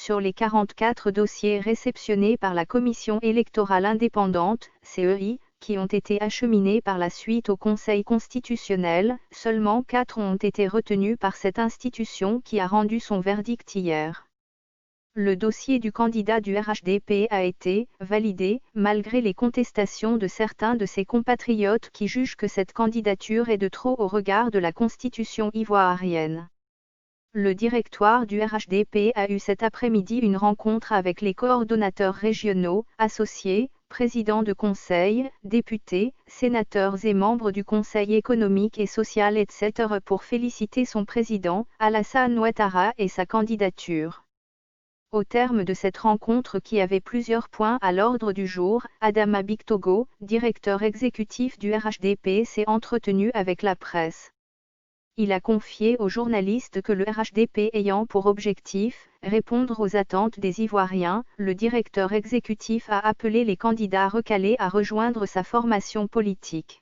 sur les 44 dossiers réceptionnés par la Commission électorale indépendante, CEI, qui ont été acheminés par la suite au Conseil constitutionnel, seulement 4 ont été retenus par cette institution qui a rendu son verdict hier. Le dossier du candidat du RHDP a été validé, malgré les contestations de certains de ses compatriotes qui jugent que cette candidature est de trop au regard de la Constitution ivoirienne. Le directoire du RHDP a eu cet après-midi une rencontre avec les coordonnateurs régionaux, associés, présidents de conseil, députés, sénateurs et membres du Conseil économique et social etc. pour féliciter son président, Alassane Ouattara et sa candidature. Au terme de cette rencontre qui avait plusieurs points à l'ordre du jour, Adama Bictogo, directeur exécutif du RHDP, s'est entretenu avec la presse. Il a confié aux journalistes que le RHDP ayant pour objectif, répondre aux attentes des Ivoiriens, le directeur exécutif a appelé les candidats recalés à rejoindre sa formation politique.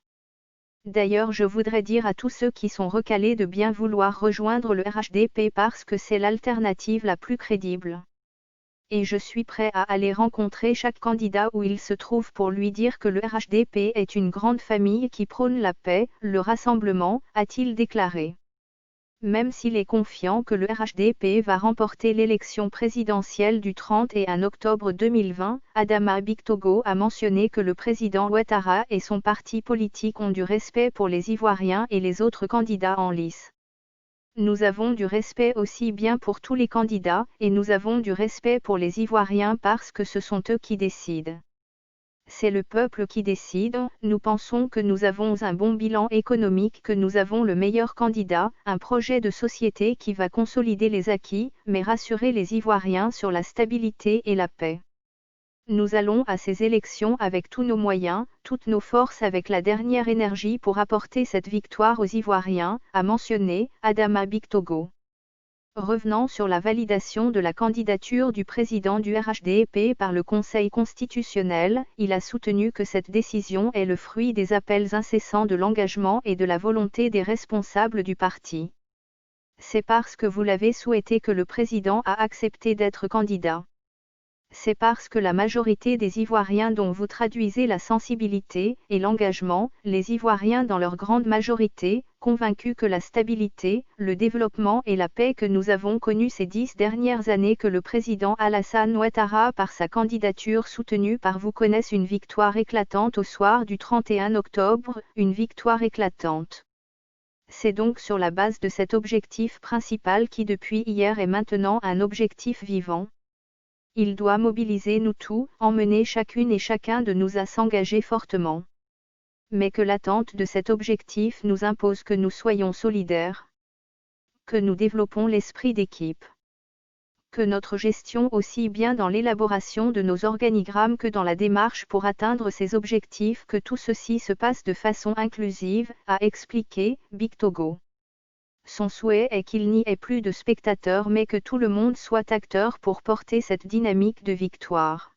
D'ailleurs, je voudrais dire à tous ceux qui sont recalés de bien vouloir rejoindre le RHDP parce que c'est l'alternative la plus crédible. Et je suis prêt à aller rencontrer chaque candidat où il se trouve pour lui dire que le RHDP est une grande famille qui prône la paix, le rassemblement, a-t-il déclaré. Même s'il est confiant que le RHDP va remporter l'élection présidentielle du 31 octobre 2020, Adama Bictogo a mentionné que le président Ouattara et son parti politique ont du respect pour les Ivoiriens et les autres candidats en lice. Nous avons du respect aussi bien pour tous les candidats, et nous avons du respect pour les Ivoiriens parce que ce sont eux qui décident. C'est le peuple qui décide, nous pensons que nous avons un bon bilan économique, que nous avons le meilleur candidat, un projet de société qui va consolider les acquis, mais rassurer les Ivoiriens sur la stabilité et la paix. Nous allons à ces élections avec tous nos moyens, toutes nos forces, avec la dernière énergie pour apporter cette victoire aux Ivoiriens, a mentionné Adama Bictogo. Revenant sur la validation de la candidature du président du RHDP par le Conseil constitutionnel, il a soutenu que cette décision est le fruit des appels incessants de l'engagement et de la volonté des responsables du parti. C'est parce que vous l'avez souhaité que le président a accepté d'être candidat. C'est parce que la majorité des Ivoiriens dont vous traduisez la sensibilité et l'engagement, les Ivoiriens dans leur grande majorité, convaincus que la stabilité, le développement et la paix que nous avons connus ces 10 dernières années, que le président Alassane Ouattara par sa candidature soutenue par vous connaissent une victoire éclatante au soir du 31 octobre, une victoire éclatante. C'est donc sur la base de cet objectif principal qui depuis hier est maintenant un objectif vivant. Il doit mobiliser nous tous, emmener chacune et chacun de nous à s'engager fortement. Mais que l'attente de cet objectif nous impose que nous soyons solidaires. Que nous développons l'esprit d'équipe. Que notre gestion aussi bien dans l'élaboration de nos organigrammes que dans la démarche pour atteindre ces objectifs, que tout ceci se passe de façon inclusive, a expliqué Bictogo. Son souhait est qu'il n'y ait plus de spectateurs mais que tout le monde soit acteur pour porter cette dynamique de victoire.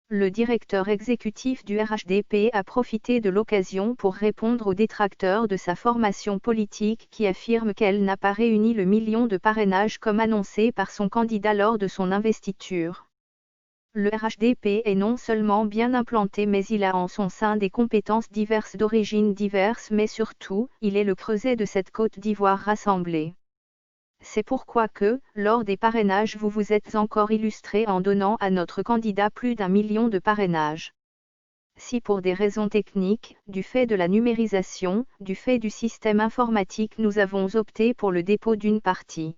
Le directeur exécutif du RHDP a profité de l'occasion pour répondre aux détracteurs de sa formation politique qui affirment qu'elle n'a pas réuni le million de parrainages comme annoncé par son candidat lors de son investiture. Le RHDP est non seulement bien implanté mais il a en son sein des compétences diverses d'origines diverses mais surtout, il est le creuset de cette Côte d'Ivoire rassemblée. C'est pourquoi que, lors des parrainages vous vous êtes encore illustré en donnant à notre candidat plus d'1 million de parrainages. Si pour des raisons techniques, du fait de la numérisation, du fait du système informatique nous avons opté pour le dépôt d'une partie.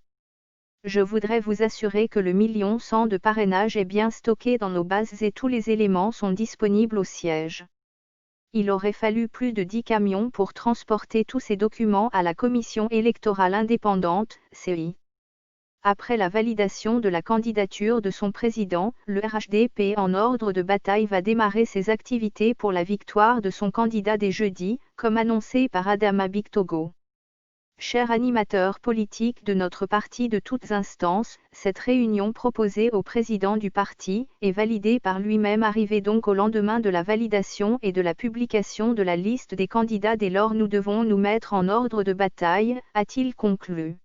Je voudrais vous assurer que le 1 100 000 de parrainage est bien stocké dans nos bases et tous les éléments sont disponibles au siège. Il aurait fallu plus de 10 camions pour transporter tous ces documents à la Commission électorale indépendante, CEI. Après la validation de la candidature de son président, le RHDP en ordre de bataille va démarrer ses activités pour la victoire de son candidat dès jeudi, comme annoncé par Adama Bictogo. Chers animateurs politiques de notre parti de toutes instances, cette réunion proposée au président du parti, et validée par lui-même arrivait donc au lendemain de la validation et de la publication de la liste des candidats. Dès lors nous devons nous mettre en ordre de bataille, a-t-il conclu.